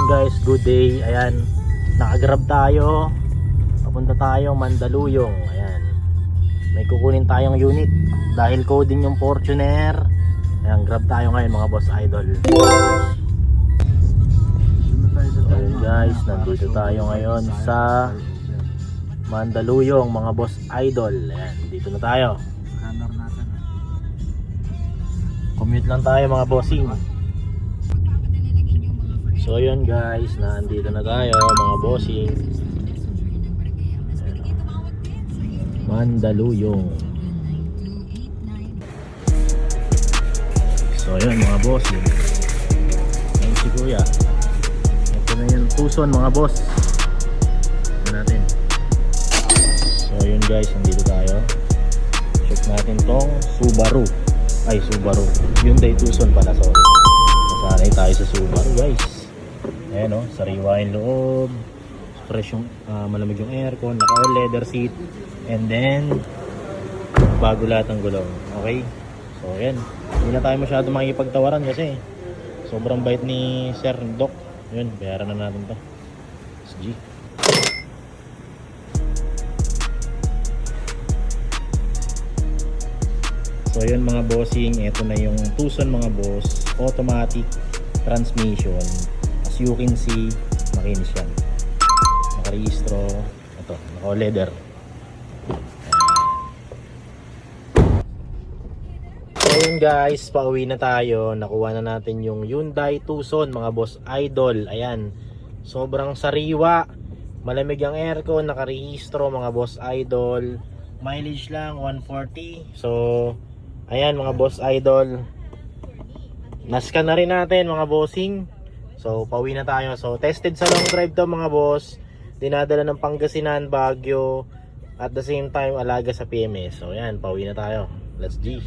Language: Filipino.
guys, good day. Ayan, nakagrab tayo. Papunta tayong Mandaluyong. Ayan, may kukunin tayong unit dahil coding yung Fortuner. Ayan, grab tayo ngayon mga boss idol. So ayan guys, nandito tayo ngayon sa Mandaluyong mga boss idol. Ayan, dito na tayo. Commute lang tayo mga bossing. So yun guys, nandito na tayo mga bossing. Mandaluyong. So yun mga bossing. Ayun si kuya. Ito na yung Tucson mga boss. Ito natin. So yun guys, nandito tayo. Check natin tong Subaru. Ay, Subaru. Hyundai Tucson pala, sorry. Nasanay tayo sa Subaru guys. Ayan o, sariwa yung loob. Fresh yung, malamig yung aircon. Naka-all leather seat. And then, bago lahat ng gulong. Okay? So ayan. Hindi na tayo masyado makikipagtawaran kasi sobrang bait ni Sir Doc. Yun, bayaran na natin to. SG. So yun mga bossing, ito na yung Tucson mga boss, automatic transmission. As you can see, makinis yan. Nakarehistro, ito, naka-leather. So yun guys, pauwi na tayo. Nakuha na natin yung Hyundai Tucson mga boss idol. Ayan, sobrang sariwa, malamig ang aircon, nakarehistro mga boss idol. Mileage lang 140. So ayan mga boss idol, nascan na rin natin mga bossing. So pauwi na tayo. So tested sa long drive to mga boss, dinadala ng Pangasinan, Baguio, at the same time alaga sa PMS. So ayan, pauwi na tayo. Let's G.